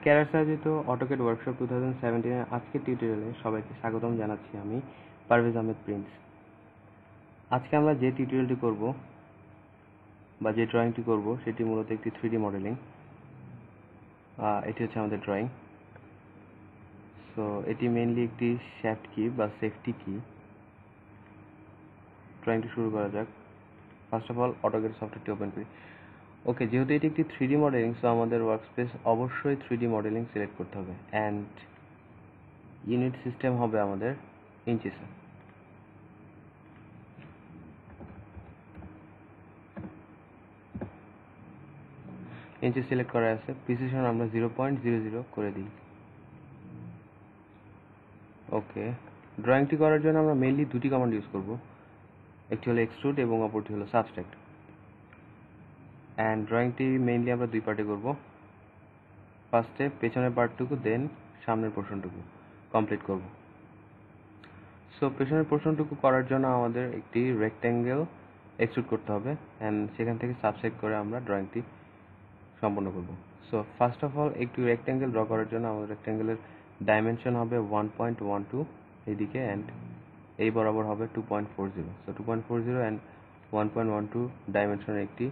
Carus আয়োজিত AutoCAD workshop 2017 এর আজকের টিউটোরিয়ালে সবাইকে স্বাগতম জানাচ্ছি। আমি পারভেজ আহমেদ প্রিন্স। আজকে আমরা যে টিউটোরিয়ালটি করব বা যে ড্রয়িংটি করব সেটি মূলত একটি 3D মডেলিং। এটি হচ্ছে আমাদের ড্রয়িং। সো এটি মেইনলি একটি শ্যাফট কি বা সেফটি কি। ড্রয়িংটি শুরু করা যাক। ফার্স্ট অফ অল অটোক্যাড সফটওয়্যারটি ওপেন করি। ওকে, যেহেতু এটি একটি 3D মডেলিং, সো আমাদের ওয়ার্কস্পেস অবশ্যই 3D মডেলিং সিলেক্ট করতে হবে অ্যান্ড ইউনিট সিস্টেম হবে আমাদের ইঞ্চিসে। ইঞ্চি সিলেক্ট করা আছে, প্রিসিশন আমরা 0.00 করে দিই। ওকে, ড্রয়িংটি করার জন্য আমরা মেইনলি দুটি কমান্ড ইউজ করব, একটি হলো এক্সট্রুড এবং অপরটি হলো সাবস্ট্রাক্ট। অ্যান্ড ড্রয়িংটি মেইনলি আমরা দুই পার্টে করব। ফার্স্টে পেছনের পার্টটুকু, দেন সামনের পোর্শনটুকু কমপ্লিট করব। সো পেছনের পোর্শনটুকু করার জন্য আমাদের একটি রেক্ট্যাঙ্গেল এক্সট্রুড করতে হবে অ্যান্ড সেখান থেকে সাবসেক্ট করে আমরা ড্রয়িংটি সম্পন্ন করব। সো ফার্স্ট অফ অল একটি রেক্ট্যাঙ্গেল ড্র করার জন্য আমাদের রেক্ট্যাঙ্গেলের ডাইমেনশন হবে 1.12 এইদিকে অ্যান্ড এই বরাবর হবে 2.40। সো 2.40 অ্যান্ড 1.12 ডাইমেনশনের একটি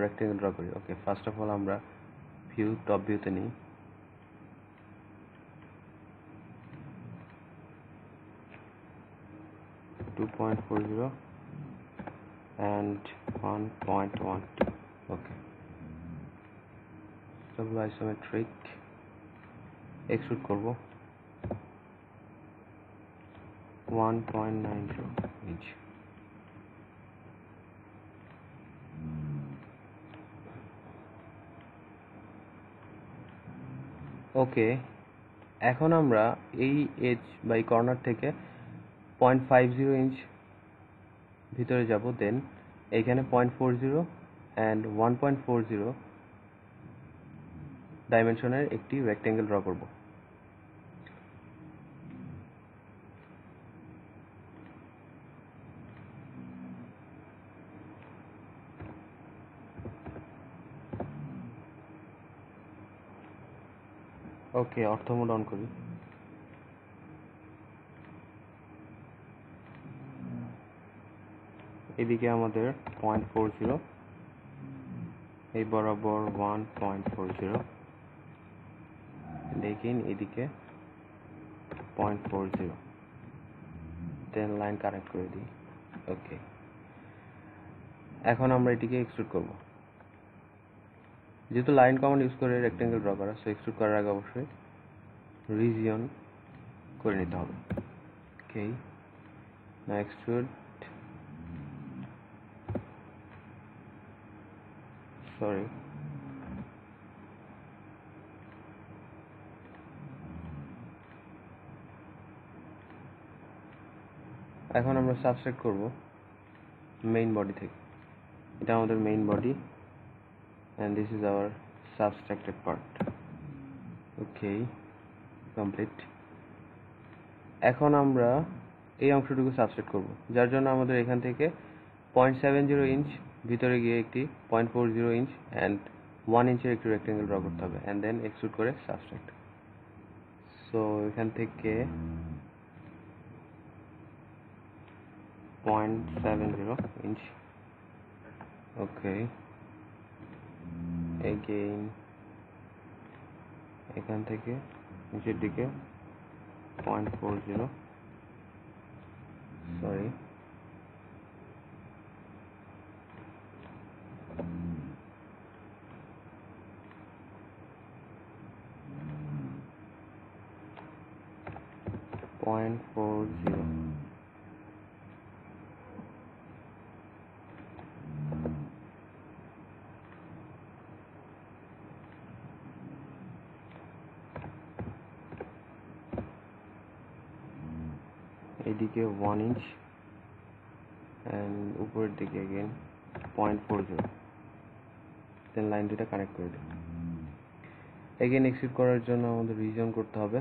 রেক্ট্যাঙ্গেল ড্র করি। ওকে, ফার্স্ট অফ অল আমরা টপ ভিউতে নিই। and 1.12. Okay, double isometric extrude করব 1.90 ইঞ্চ। ওকে, এখন আমরা এই এজ বা এই কর্নার থেকে 0.50 ইঞ্চ ভিতরে যাব, দেন এইখানে 0.40 অ্যান্ড 1.40 ডাইমেনশনের একটি রেক্ট্যাঙ্গেল ড্র করব। ওকে, অর্থ মোড অন করি। এদিকে আমাদের 0.40, এই বরাবর 1.40, দেখিন এদিকে 0.40, দেন লাইন কানেক্ট করে দিই। ওকে, এখন আমরা এটিকে এক্সট্রুড করব। যেহেতু লাইন কমান্ড ইউজ করে রেক্ট্যাঙ্গেল ড্র করা, সো এক্সট্রুড করার আগে অবশ্যই রিজিয়ন করে নিতে হবে। ওকে, না এক্সট্রুড, সরি, এখন আমরা সাবসেক্ট করব মেইন বডি থেকে। এটা আমাদের main body and this is our subtracted part. Okay, complete. এখন আমরা এই অংশটুকু সাবসেট করব, যার জন্য আমাদের এখান থেকে 0.70 ইঞ্চ ভিতরে গিয়ে একটি 0.40 ইঞ্চ অ্যান্ড 1 ইঞ্চের একটি রেক্ট্যাঙ্গেল ড্র করতে হবে অ্যান্ড দেন এক্সট্রুড করে সাবস্ট্রাক্ট। সো এখান থেকে 0.70 ইঞ্চ। ওকে, এগেইন এখান থেকে নিচের দিকে 0.40, সরি, এদিকে 1 ইঞ্চ অ্যান্ড উপরের দিকে এগেইন 0.40, দেন লাইন দুটা কানেক্ট করে দিই। এগেইন এক্সিট করার জন্য আমাদের রিজন করতে হবে।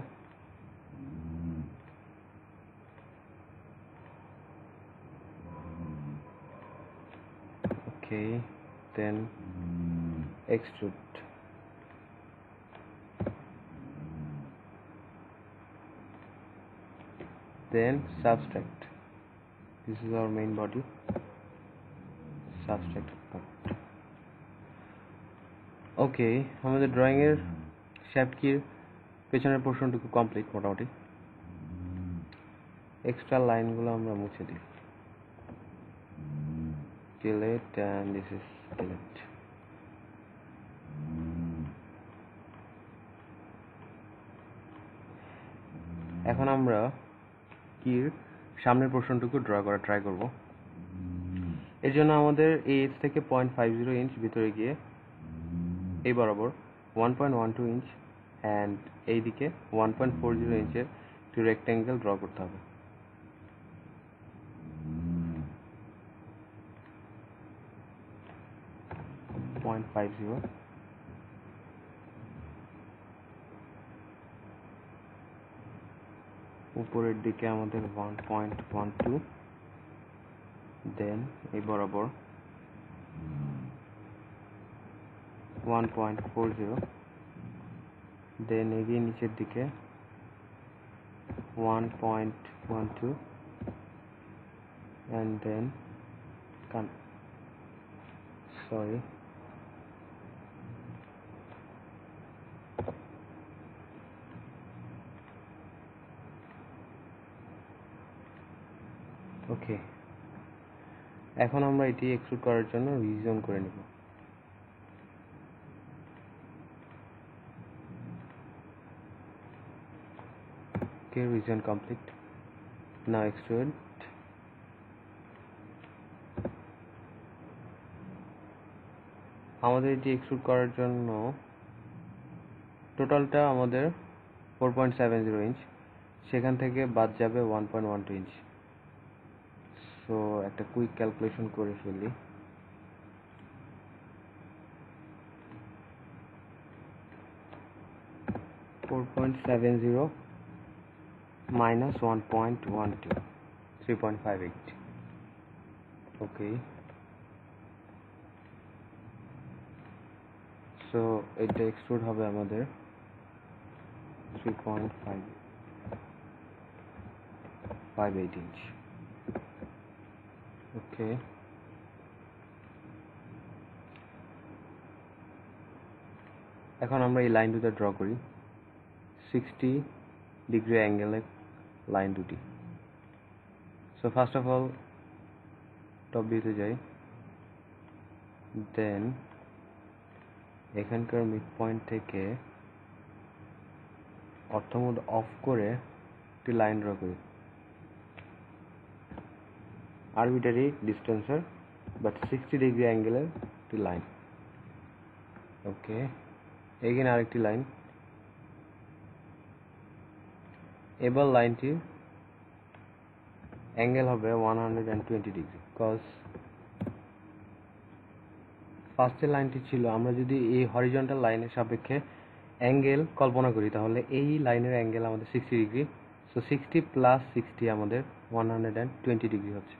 ওকে, দেন extrude then subtract. This is our main body. Subtract part. ওকে, আমাদের ড্রয়িং এর শ্যাফট কির পেছনের পোর্শনটুকু কমপ্লিট মোটামুটি। এক্সট্রা লাইনগুলো আমরা মুছে দিই। delete and this is delete. এখন আমরা কির সামনের পোর্শনটুকু ড্র করা ট্রাই করব। এর জন্য আমাদের এই এজ থেকে 0.50 ইঞ্চ ভিতরে গিয়ে এই বরাবর 1.12 ইঞ্চ অ্যান্ড এইদিকে 1.40 ইঞ্চের একটি রেক্ট্যাঙ্গেল ড্র করতে হবে। উপরের দিকে আমাদের 1.12, দেন এই বরাবর 1.40, দেন এগিয়ে নিচের দিকে 1.12 and then ওকে, এখন আমরা এটি এক্সট্রুড করার জন্য রিভিশন করে নেব। ওকে, রিভিশন কমপ্লিট। নাও এক্সট্রুড। আমাদের এটি এক্সট্রুড করার জন্য টোটালটা আমাদের 4.70 ইঞ্চ, সেখান থেকে বাদ যাবে 1.12 ইঞ্চ। সো একটা কুইক ক্যালকুলেশন করে ফেলি। minus 1.12, 3.58. ওকে, সো এটা এক্সট্রুড হবে আমাদের 3.58 ইঞ্চ। ওকে, এখন আমরা এই লাইন দুটো ড্র করি, 60 ডিগ্রি অ্যাঙ্গেলের লাইন দুটি। So first of all top ভিউতে যাই, দেন এখানকার মিড পয়েন্ট থেকে অর্থমোড অফ করে একটি লাইন ড্র করি, আরবিটারি ডিস্টেন্সের বাট 60 ডিগ্রি অ্যাঙ্গেলের একটি লাইন। ওকে, এখানে আরেকটি লাইন। এবার লাইনটির অ্যাঙ্গেল হবে 120 ডিগ্রি, কজ ফার্স্টের লাইনটি ছিল, আমরা যদি এই হরিজন্টাল লাইনের সাপেক্ষে অ্যাঙ্গেল কল্পনা করি তাহলে এই লাইনের অ্যাঙ্গেল আমাদের 60 ডিগ্রি। সো 60 প্লাস 60 আমাদের 120 ডিগ্রি হচ্ছে।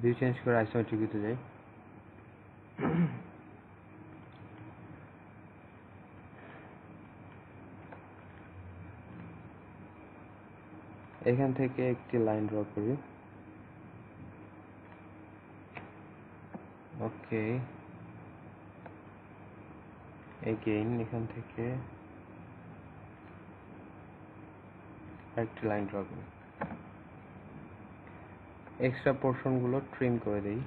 ভিউ চেঞ্জ করে আইসোমেট্রিক ভিউতে যাই, এখান থেকে একটি লাইন ড্র করি। ওকে, এগেইন এখান থেকে আরেকটি লাইন ড্র করি। এক্সট্রা পোর্শনগুলো ট্রিম করে দেই।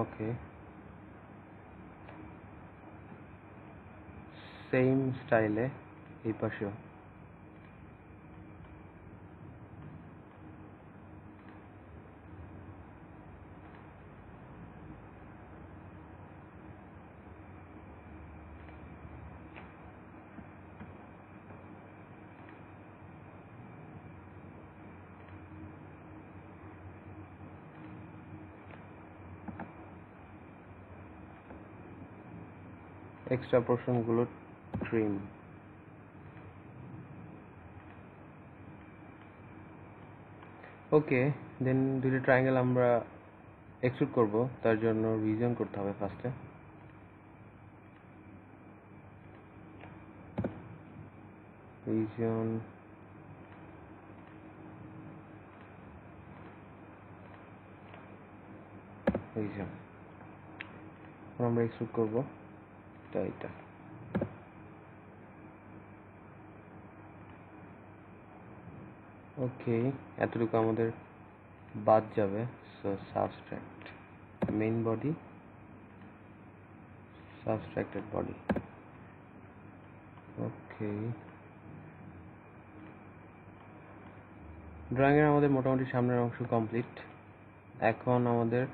ওকে, সেম স্টাইলে এই পাশেও। Extra পোর্শনগুলো trim. ওকে, দেন দুটো ট্রায়াঙ্গেল আমরা এক্সট্রুড করব, তার জন্য রিভিশন করতে হবে ফার্স্টে। region আমরা এক্সট্রুড করব এটা ওকে, এতটুকু আমাদের বাদ যাবে। So subtract main body, subtracted body. Okay, drawing এর আমাদের মোটামুটি সামনের অংশ কমপ্লিট। এখন আমাদের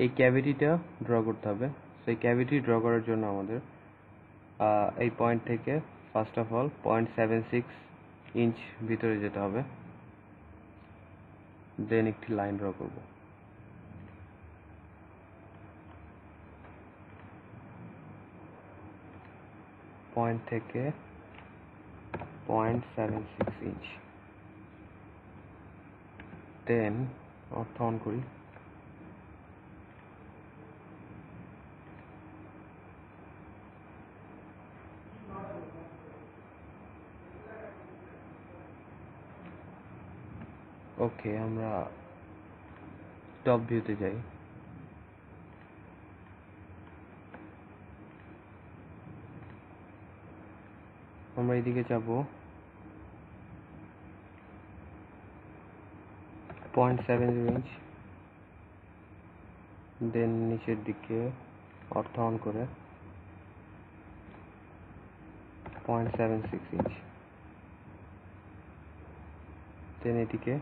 এই ক্যাভিটিটা ড্র করতে হবে। সেই ক্যাভিটি ড্র করার জন্য আমাদের এই পয়েন্ট থেকে ফার্স্ট অফ অল 0.76 ইঞ্চ ভিতরে যেতে হবে, দেন একটি লাইন ড্র করব। পয়েন্ট থেকে 0.76 ইঞ্চ, দেন অর্থ অন করি। ওকে, আমরা টপ ভিউতে যাই। আমরা এদিকে যাব 0.70 ইঞ্চ, দেন নিচের দিকে অর্থ অন করে 0.76 ইঞ্চ, দেন এদিকে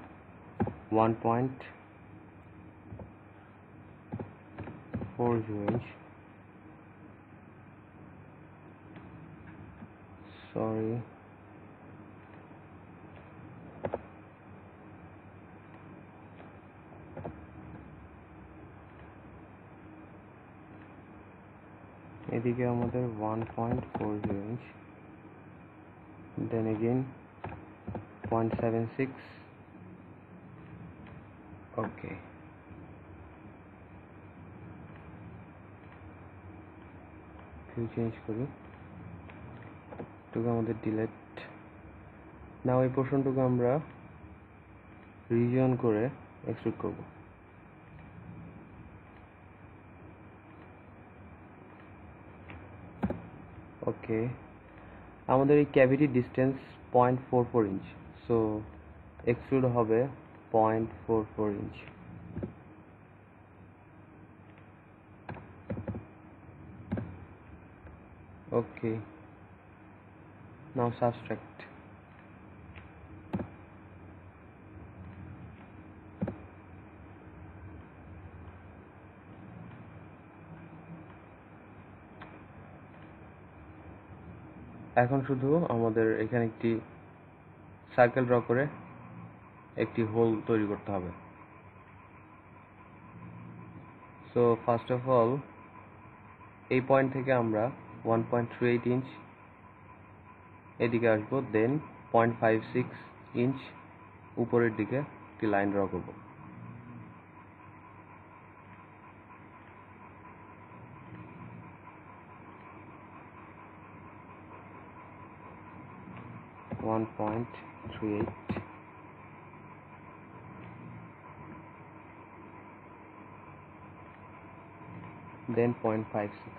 1.40 ইঞ্চ, সরি এদিকে আমাদের 1.40 ইঞ্চ, দেন এগেইন 0.76। ওকে, ভিউ চেঞ্জ করি, এটুকু আমাদের ডিলেট। নাও এই পোর্শনটুকু আমরা রিজিয়ন করে এক্সট্রুড করব। ওকে, আমাদের এই cavity distance 0.44 inch, so extrude হবে 0.44 ইঞ্চ। ওকে, নাও সাবস্ট্রাক্ট। এখন শুধু আমাদের এখানে একটি সার্কেল ড্র করে একটি হোল তৈরি করতে হবে। সো ফার্স্ট অফ অল এই পয়েন্ট থেকে আমরা 1.38 ইঞ্চ এদিকে আসবো, দেন 0.56 ইঞ্চ উপরের দিকে একটি লাইন ড্র করব। then 0.56,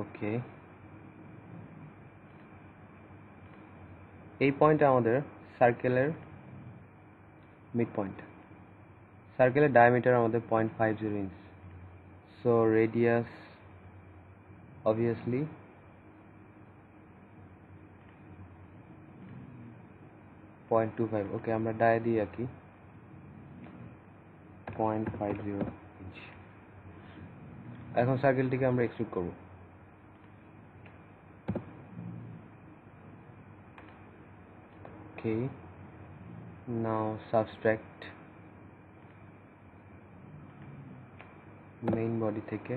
ওকে, এই পয়েন্ট আমাদের সার্কেলের মিড পয়েন্ট। সার্কেলের ডায়ামিটার আমাদের 0.50 ইঞ্চ, সো রেডিয়াস obviously 0.25। ওকে, আমরা ডায়া দিয়ে আঁকি 0.50 ইঞ্চ। এখন সার্কেলটিকে আমরা এক্সট্রুড করব। ওকে, নাও সাবস্ট্রাক্ট মেইন বডি থেকে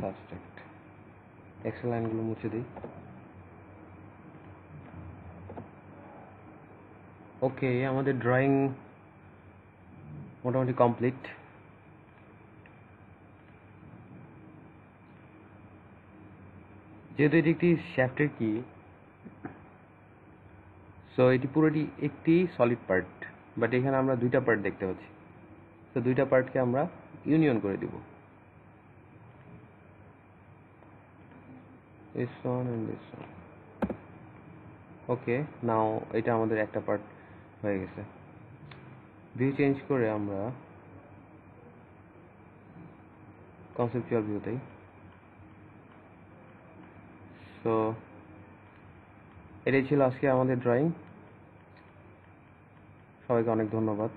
সাবস্ট্রাক্ট। এক্সেল লাইনগুলো মুছে দিই। ওকে, আমাদের ড্রয়িং মোটামুটি কমপ্লিট। যেহেতু এটি একটি শ্যাফটের কি, সো এটি পুরোটি একটি সলিড পার্ট, বাট এখানে আমরা দুইটা পার্ট দেখতে পাচ্ছি। তো দুইটা পার্টকে আমরা ইউনিয়ন করে দিব, this one and this one. ওকে, নাও এটা আমাদের একটা পার্ট হয়ে গেছে। ভিউ চেঞ্জ করে আমরা কনসেপচুয়াল ভিউতেই। সো এটাই ছিল আজকে আমাদের ড্রয়িং। সবাইকে অনেক ধন্যবাদ।